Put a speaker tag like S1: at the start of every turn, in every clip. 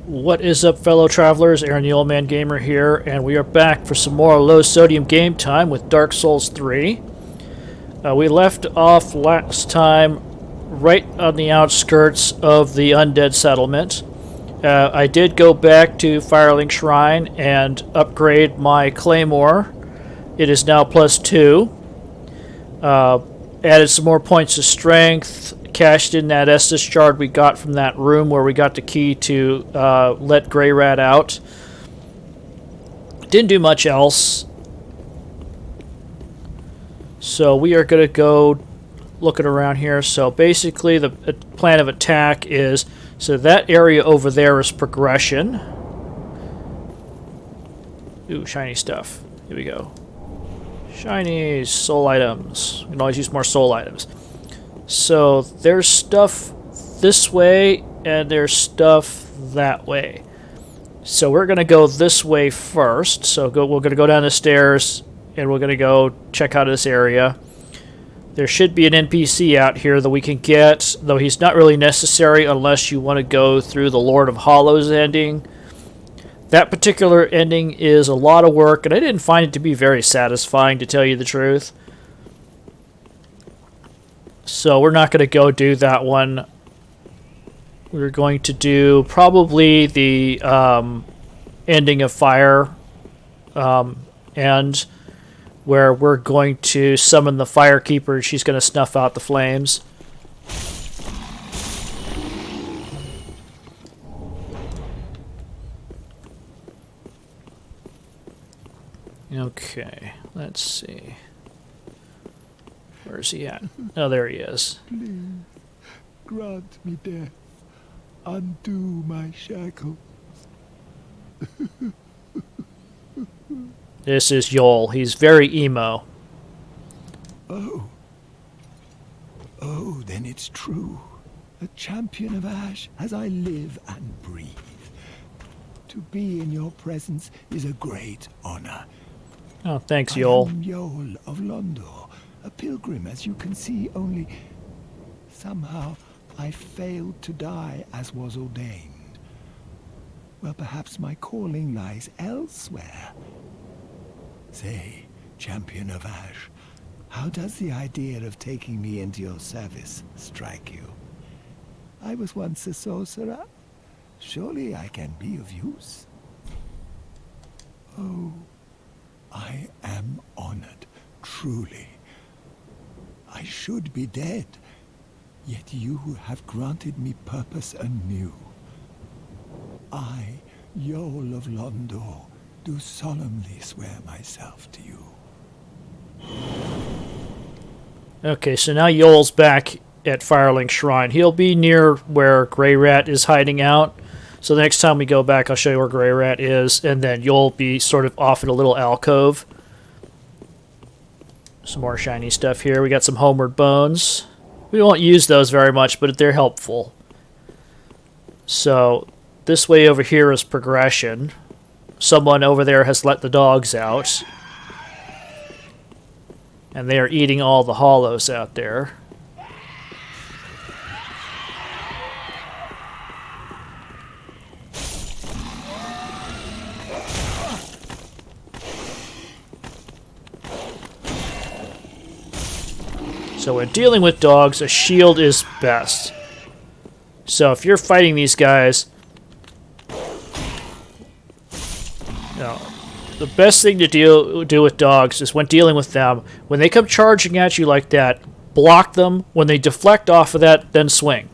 S1: What is up, fellow travelers? Aaron the Old Man Gamer here, and we are back for some more low-sodium game time with Dark Souls 3. We left off last time right on the outskirts of the Undead Settlement. I did go back to Firelink Shrine and upgrade my Claymore. It is now +2. Added some more points of strength, cashed in that Estus shard we got from that room where we got the key to let Grey Rat out. Didn't do much else. So we are going to go looking around here. So basically the plan of attack is, so that area over there is progression. Ooh, shiny stuff. Here we go. Shiny soul items. We can always use more soul items. So there's stuff this way and there's stuff that way. So we're going to go this way first. So we're going to go down the stairs and we're going to go check out this area. There should be an NPC out here that we can get, though he's not really necessary unless you want to go through the Lord of Hollows ending. That particular ending is a lot of work, and I didn't find it to be very satisfying, to tell you the truth. So we're not going to go do that one. We're going to do probably the ending of Fire End, where we're going to summon the Fire Keeper. She's going to snuff out the flames. Okay, let's see. Where's he at? Oh, there he is.
S2: Please, grant me death. Undo my shackles.
S1: This is Yol. He's very emo.
S2: Oh, then it's true. A champion of Ash as I live and breathe. To be in your presence is a great honor.
S1: Oh, thanks, Yol.
S2: I am Yol of Londor, a pilgrim, as you can see, only somehow I failed to die as was ordained. Well, perhaps my calling lies elsewhere. Say, champion of Ash, how does the idea of taking me into your service strike you? I was once a sorcerer. Surely I can be of use. Oh, I am honored, truly. I should be dead, yet you have granted me purpose anew. I, Yol of Londor, do solemnly swear myself to you.
S1: Okay, so now Yol's back at Firelink Shrine. He'll be near where Grey Rat is hiding out. So the next time we go back, I'll show you where Grey Rat is, and then you'll be sort of off in a little alcove. Some more shiny stuff here. We got some Homeward Bones. We won't use those very much, but they're helpful. So this way over here is progression. Someone over there has let the dogs out. And they are eating all the hollows out there. So when dealing with dogs, a shield is best. So if you're fighting these guys, the best thing to do with dogs is when dealing with them, when they come charging at you like that, block them. When they deflect off of that, then swing.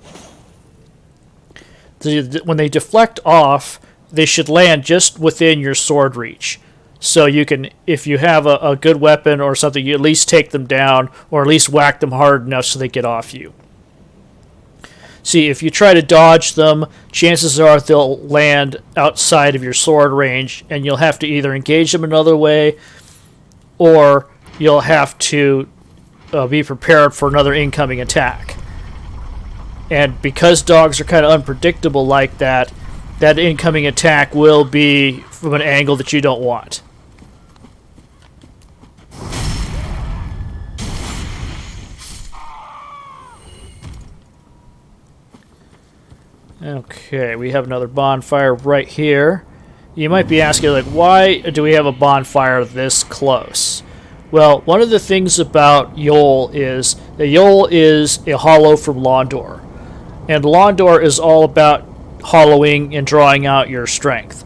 S1: When they deflect off, they should land just within your sword reach. So you can, if you have a good weapon or something, you at least take them down, or at least whack them hard enough so they get off you. See, if you try to dodge them, chances are they'll land outside of your sword range, and you'll have to either engage them another way, or you'll have to be prepared for another incoming attack. And because dogs are kind of unpredictable like that, that incoming attack will be from an angle that you don't want. Okay, we have another bonfire right here. You might be asking, like, why do we have a bonfire this close? Well, one of the things about Yol is that Yol is a hollow from Londor. And Londor is all about hollowing and drawing out your strength.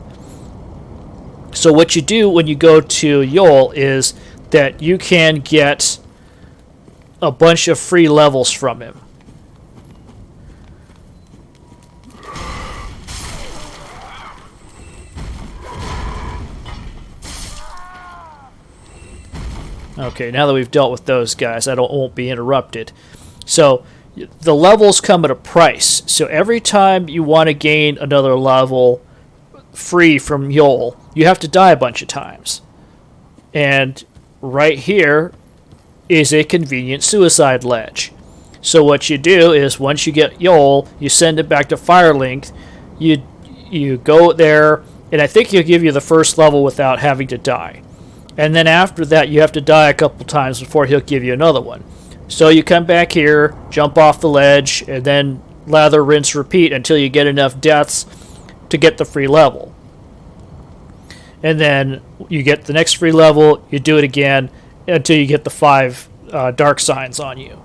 S1: So what you do when you go to Yol is that you can get a bunch of free levels from him. Okay, now that we've dealt with those guys, I won't be interrupted. So the levels come at a price. So every time you want to gain another level free from Yol, you have to die a bunch of times. And right here is a convenient suicide ledge. So what you do is once you get Yol, you send it back to Firelink, you go there, and I think he'll give you the first level without having to die. And then after that, you have to die a couple times before he'll give you another one. So you come back here, jump off the ledge, and then lather, rinse, repeat until you get enough deaths to get the free level. And then you get the next free level, you do it again until you get the 5 dark signs on you.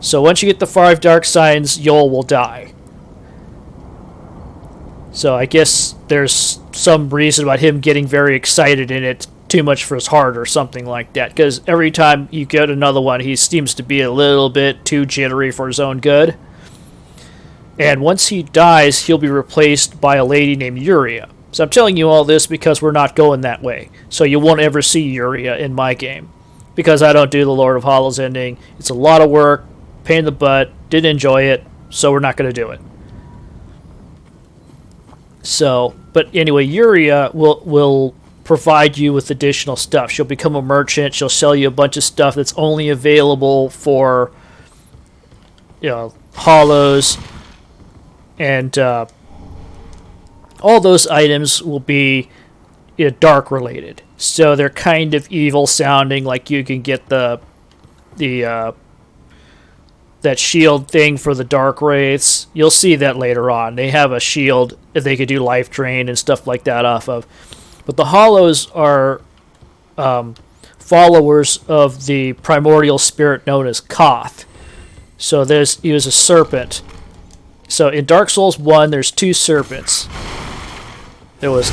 S1: So once you get the 5 dark signs, Yol will die. So I guess there's some reason about him getting very excited in it, too much for his heart or something like that, because every time you get another one, he seems to be a little bit too jittery for his own good. And once he dies, he'll be replaced by a lady named Yuria. So I'm telling you all this because we're not going that way. So you won't ever see Yuria in my game, because I don't do the Lord of Hollows ending. It's a lot of work, pain in the butt, didn't enjoy it, so we're not going to do it. So, but anyway, Yuria will provide you with additional stuff. She'll become a merchant. She'll sell you a bunch of stuff that's only available for, hollows, and all those items will be dark related. So they're kind of evil sounding. Like you can get the that shield thing for the dark wraiths. You'll see that later on. They have a shield that they could do life drain and stuff like that off of. But the hollows are followers of the primordial spirit known as Koth. So he was a serpent. So in Dark Souls 1, there's 2 serpents. There was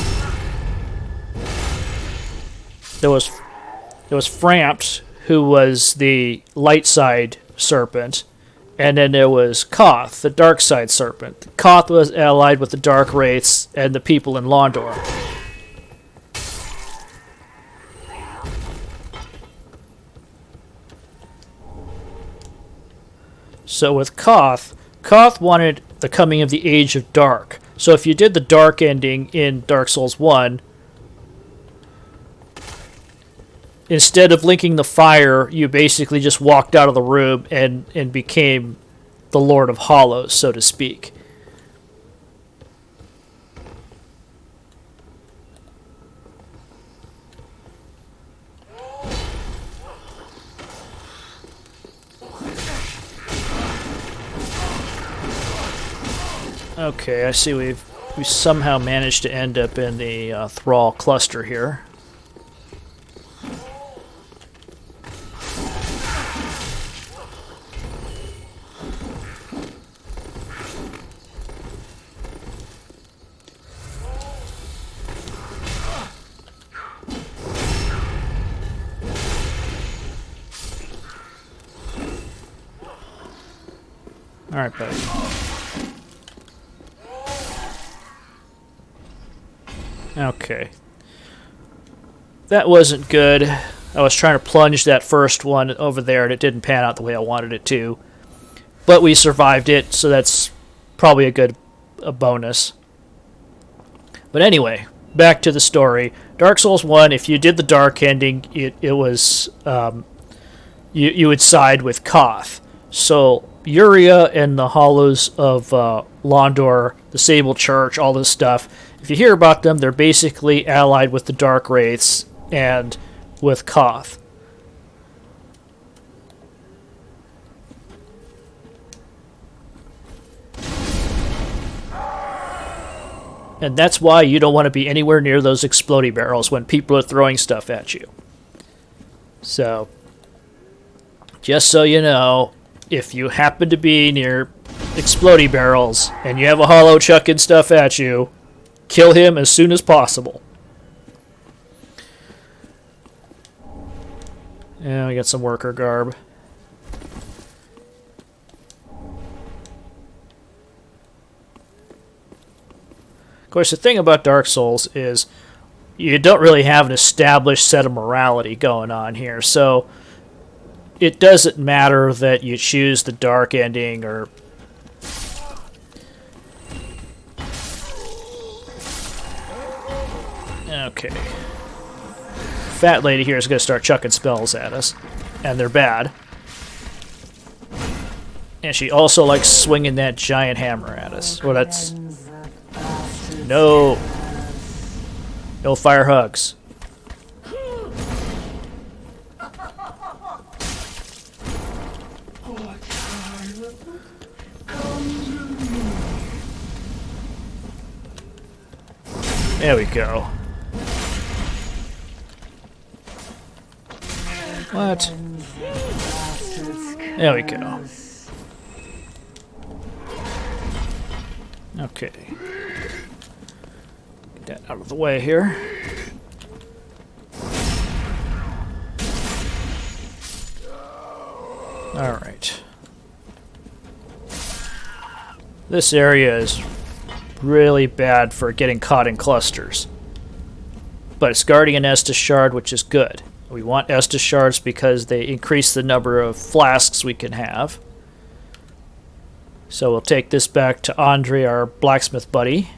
S1: Frampt, who was the light side serpent, and then there was Koth, the dark side serpent. Koth was allied with the dark wraiths and the people in Londor. So with Koth wanted the coming of the Age of Dark. So if you did the dark ending in Dark Souls 1, instead of linking the fire, you basically just walked out of the room and became the Lord of Hollows, so to speak. Okay, I see we somehow managed to end up in the thrall cluster here. All right, buddy. Okay. That wasn't good. I was trying to plunge that first one over there, and it didn't pan out the way I wanted it to. But we survived it, so that's probably a bonus. But anyway, back to the story. Dark Souls 1, if you did the dark ending, it was... you would side with Koth. So Yuria and the Hollows of Londor, the Sable Church, all this stuff... If you hear about them, they're basically allied with the Dark Wraiths and with Koth. And that's why you don't want to be anywhere near those exploding barrels when people are throwing stuff at you. So, just so you know, if you happen to be near exploding barrels and you have a hollow chucking stuff at you, kill him as soon as possible. Yeah, we got some worker garb. Of course, the thing about Dark Souls is you don't really have an established set of morality going on here, so it doesn't matter that you choose the dark ending or... Okay. Fat lady here is going to start chucking spells at us, and they're bad. And she also likes swinging that giant hammer at us. Well, that's... No! No fire hugs. There we go. What? There we go. Okay. Get that out of the way here. Alright. This area is really bad for getting caught in clusters. But it's guarding an Estus shard, which is good. We want Estus shards because they increase the number of flasks we can have. So we'll take this back to Andre, our blacksmith buddy.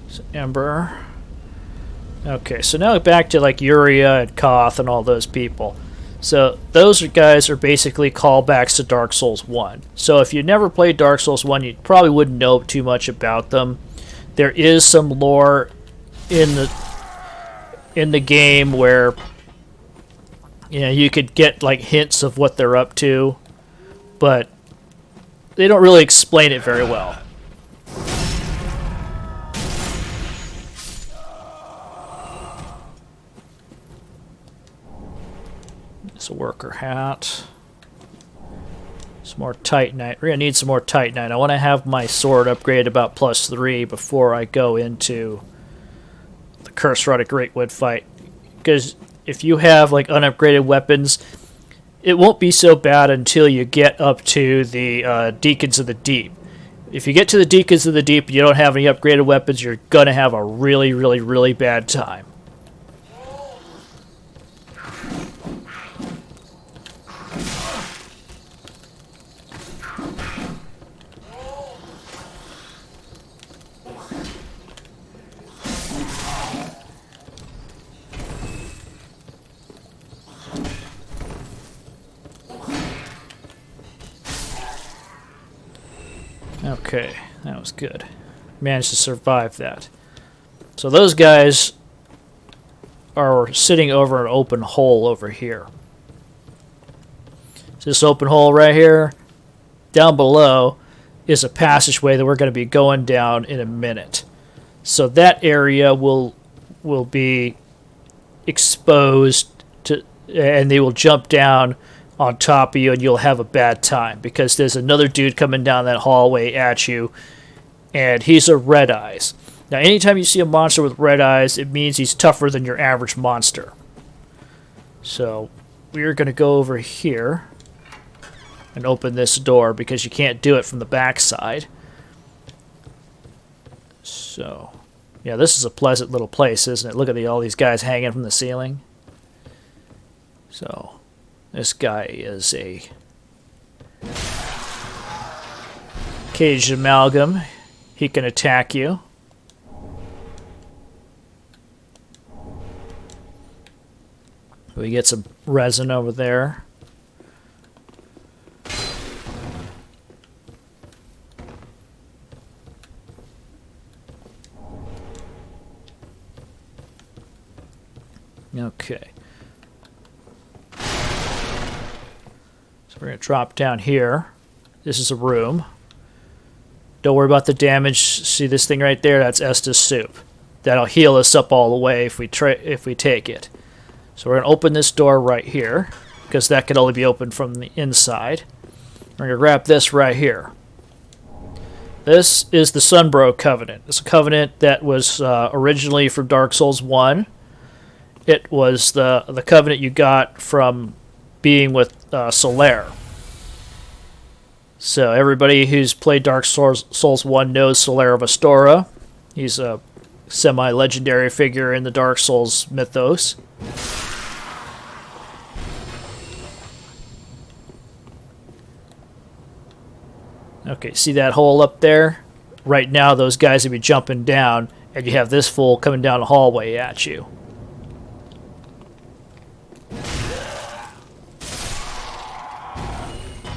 S1: So Ember. Okay, so now back to like Uria and Koth and all those people. So those guys are basically callbacks to Dark Souls 1. So if you never played Dark Souls 1, you probably wouldn't know too much about them. There is some lore in the game where you could get like hints of what they're up to, but they don't really explain it very well. It's a worker hat. Some more Titanite. We're going to need some more Titanite. I want to have my sword upgraded about +3 before I go into the Cursed Rod of Greatwood fight. Because if you have like unupgraded weapons, it won't be so bad until you get up to the Deacons of the Deep. If you get to the Deacons of the Deep and you don't have any upgraded weapons, you're going to have a really, really, really bad time. Okay, that was good. Managed to survive that. So those guys are sitting over an open hole over here. So this open hole right here, down below, is a passageway that we're going to be going down in a minute. So that area will be exposed to, and they will jump down on top of you, and you'll have a bad time because there's another dude coming down that hallway at you, and he's a red eyes. Now, anytime you see a monster with red eyes, it means he's tougher than your average monster. So we're going to go over here and open this door because you can't do it from the backside. So, yeah, this is a pleasant little place, isn't it? Look at all these guys hanging from the ceiling. So this guy is a caged amalgam. He can attack you. We get some resin over there. Okay. So we're going to drop down here. This is a room. Don't worry about the damage. See this thing right there? That's Estus soup. That'll heal us up all the way if we take it. So we're going to open this door right here, because that can only be opened from the inside. We're going to grab this right here. This is the Sunbro Covenant. It's a covenant that was originally from Dark Souls 1. It was the covenant you got from being with Solaire. So everybody who's played Dark Souls 1 knows Solaire of Astora. He's a semi-legendary figure in the Dark Souls mythos. Okay, see that hole up there? Right now those guys will be jumping down, and you have this fool coming down the hallway at you.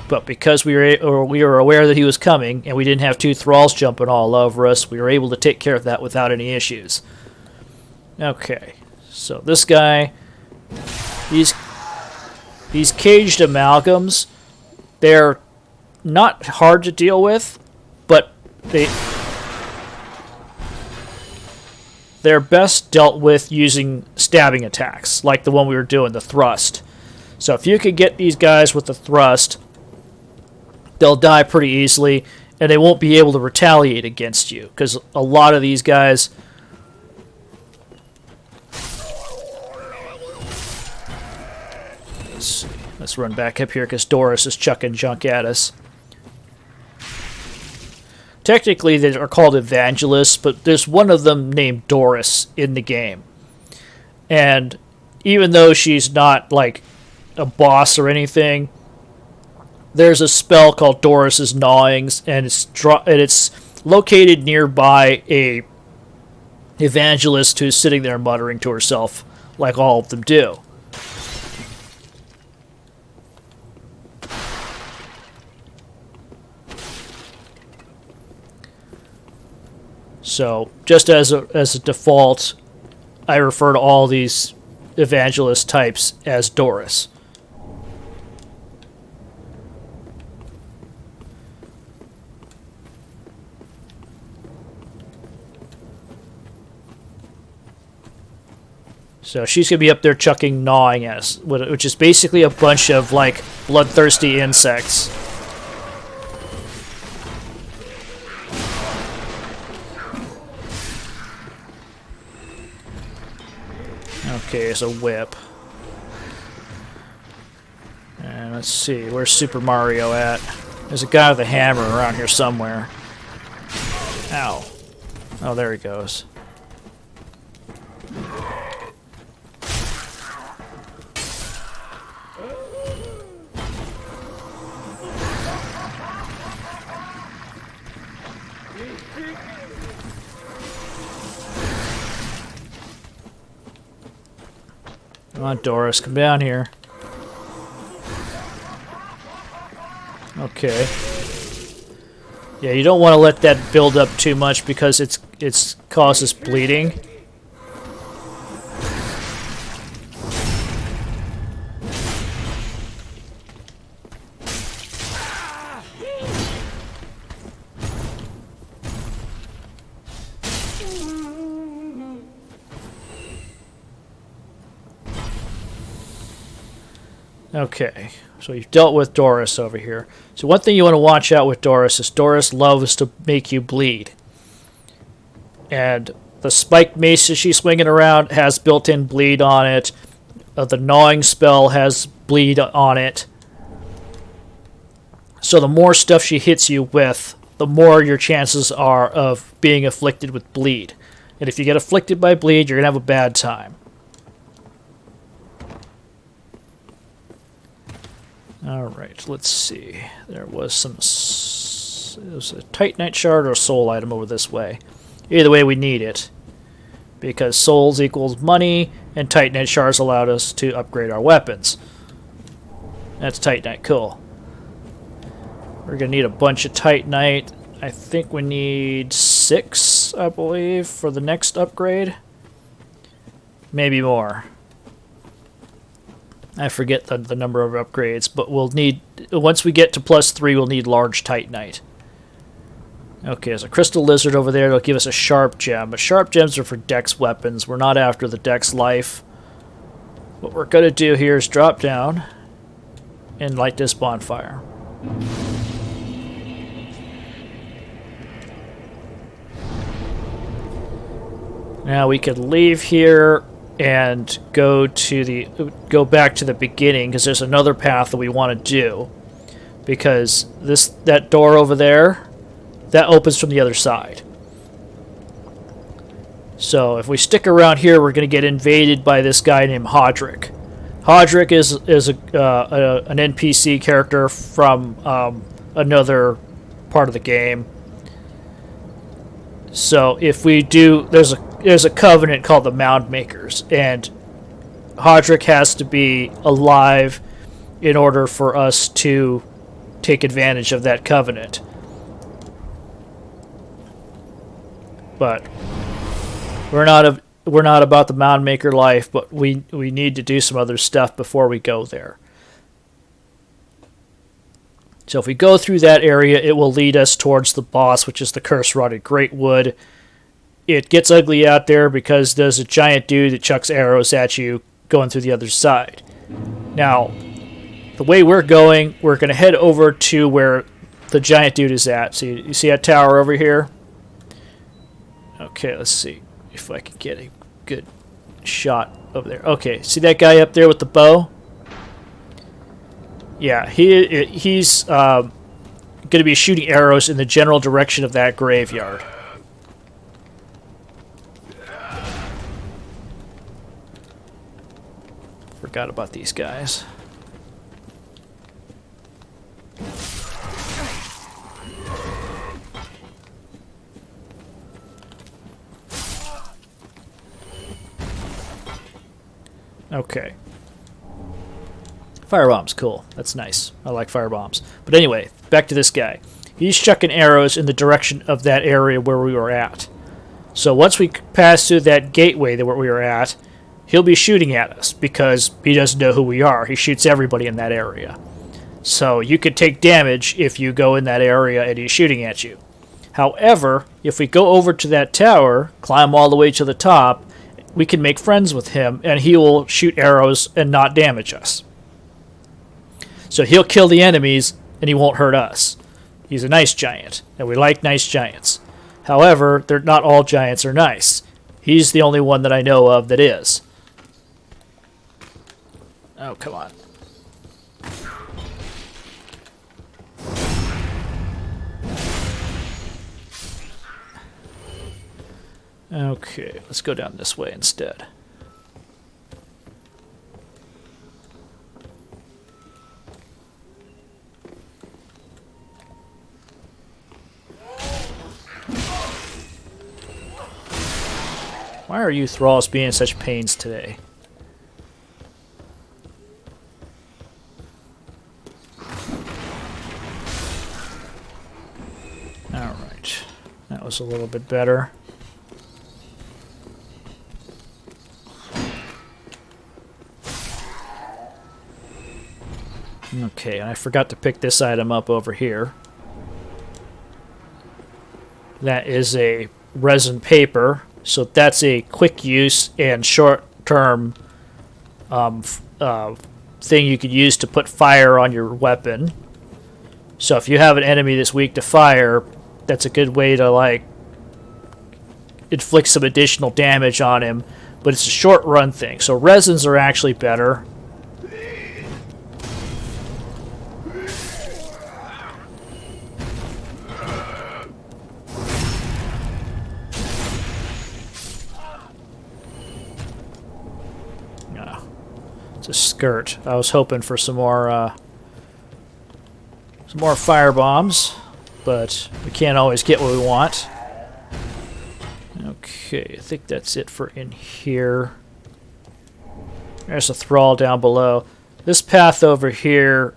S1: But because we were aware that he was coming, and we didn't have two thralls jumping all over us, we were able to take care of that without any issues. Okay, so this guy, these caged amalgams, they're not hard to deal with, but they're best dealt with using stabbing attacks, like the one we were doing, the thrust. So if you could get these guys with the thrust, they'll die pretty easily, and they won't be able to retaliate against you, because a lot of these guys... Let's see. Let's run back up here, because Doris is chucking junk at us. Technically, they are called evangelists, but there's one of them named Doris in the game. And even though she's not, like, a boss or anything, there's a spell called Doris's Gnawings, and it's located nearby a evangelist who's sitting there muttering to herself, like all of them do. So, just as a default, I refer to all these evangelist types as Doris. So she's going to be up there chucking gnawing at us, which is basically a bunch of, like, bloodthirsty insects. Okay, there's a whip. And let's see, where's Super Mario at? There's a guy with a hammer around here somewhere. Ow. Oh, there he goes. Come on, Doris, come down here. Okay. Yeah, you don't want to let that build up too much because it's causes bleeding. Okay, so you've dealt with Doris over here. So one thing you want to watch out with Doris is Doris loves to make you bleed. And the spiked mace that she's swinging around has built-in bleed on it. The gnawing spell has bleed on it. So the more stuff she hits you with, the more your chances are of being afflicted with bleed. And if you get afflicted by bleed, you're going to have a bad time. Alright, let's see. There was some... It was a Titanite shard or a soul item over this way. Either way, we need it. Because souls equals money, and Titanite shards allowed us to upgrade our weapons. That's Titanite, cool. We're going to need a bunch of Titanite. I think we need 6, I believe, for the next upgrade. Maybe more. I forget the number of upgrades, but we'll need, once we get to +3, we'll need large titanite. Okay, there's a crystal lizard over there. It'll give us a sharp gem. But sharp gems are for dex weapons. We're not after the dex life. What we're going to do here is drop down and light this bonfire. Now we could leave here and go back to the beginning, because there's another path that we want to do. Because that door over there, that opens from the other side. So if we stick around here, we're going to get invaded by this guy named Hodrick. Hodrick is an NPC character from another part of the game. So if we do, there's a covenant called the Mound Makers, and Hodrick has to be alive in order for us to take advantage of that covenant. But we're not about the Mound Maker life, but we need to do some other stuff before we go there. So if we go through that area, it will lead us towards the boss, which is the curse-rotted great wood. It gets ugly out there because there's a giant dude that chucks arrows at you going through the other side. Now, the way we're going to head over to where the giant dude is at. So you see that tower over here? Okay, let's see if I can get a good shot over there. Okay, see that guy up there with the bow? Yeah, he's going to be shooting arrows in the general direction of that graveyard. Forgot about these guys. Okay. Firebomb's cool. That's nice. I like firebombs. But anyway, back to this guy. He's chucking arrows in the direction of that area where we were at. So once we pass through that gateway that we were at, he'll be shooting at us because he doesn't know who we are. He shoots everybody in that area. So you could take damage if you go in that area and he's shooting at you. However, if we go over to that tower, climb all the way to the top, we can make friends with him, and he will shoot arrows and not damage us. So he'll kill the enemies, and he won't hurt us. He's a nice giant, and we like nice giants. However, not all giants are nice. He's the only one that I know of that is. Oh, come on. Okay, let's go down this way instead. Why are you thralls being such pains today? Alright, that was a little bit better. Okay, and I forgot to pick this item up over here. That is a resin paper, so that's a quick use and short-term thing you could use to put fire on your weapon. So if you have an enemy that's weak to fire, that's a good way to, like, inflict some additional damage on him, but it's a short-run thing. So resins are actually better. It's a skirt. I was hoping for some more fire bombs, but we can't always get what we want. Okay, I think that's it for in here. There's a thrall down below. This path over here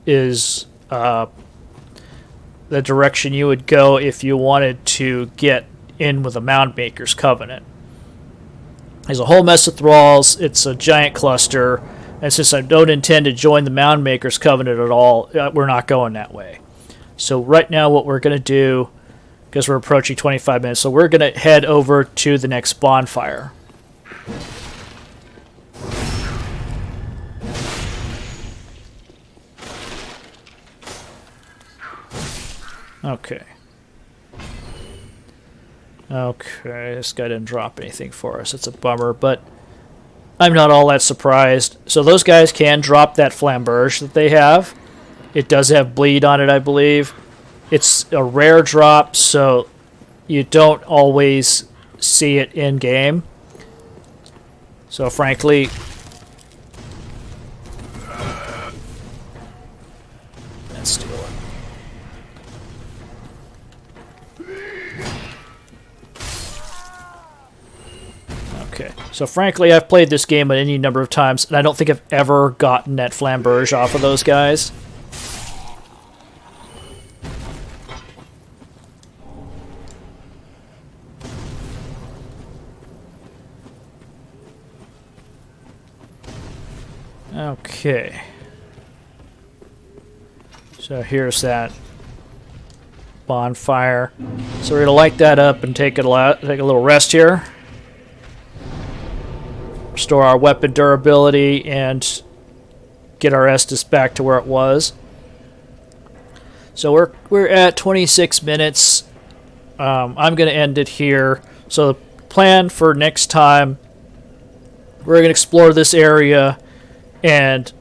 S1: is the direction you would go if you wanted to get in with a Mound Maker's Covenant. There's a whole mess of thralls. It's a giant cluster. And since I don't intend to join the Mound Makers Covenant at all, we're not going that way. So right now what we're going to do, because we're approaching 25 minutes, so we're going to head over to the next bonfire. Okay. Okay, this guy didn't drop anything for us. It's a bummer, but I'm not all that surprised. So those guys can drop that flamberge that they have. It does have bleed on it, I believe. It's a rare drop, so you don't always see it in-game. So frankly... Let's steal it. Okay, so frankly, I've played this game any number of times, and I don't think I've ever gotten that flamberge off of those guys. Okay. So here's that bonfire. So we're going to light that up and take a little rest here. Restore our weapon durability and get our Estus back to where it was. So we're at 26 minutes. I'm going to end it here. So the plan for next time, we're going to explore this area, and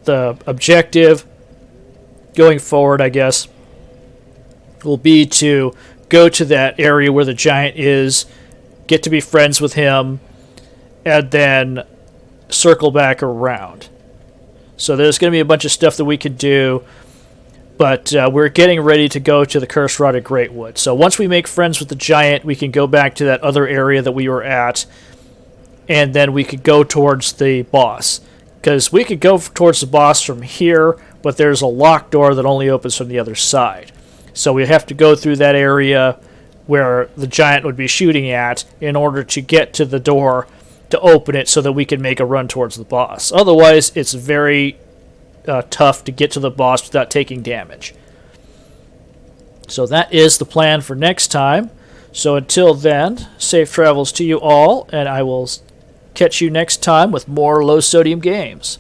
S1: the objective going forward, I guess, will be to go to that area where the giant is, get to be friends with him, and then circle back around. So there's going to be a bunch of stuff that we could do, but we're getting ready to go to the Curse Rotted Greatwood. So once we make friends with the giant, we can go back to that other area that we were at, and then we could go towards the boss. Because we could go towards the boss from here, but there's a locked door that only opens from the other side. So we have to go through that area where the giant would be shooting at in order to get to the door to open it so that we can make a run towards the boss. Otherwise, it's very tough to get to the boss without taking damage. So that is the plan for next time. So until then, safe travels to you all, and I will catch you next time with more low-sodium games.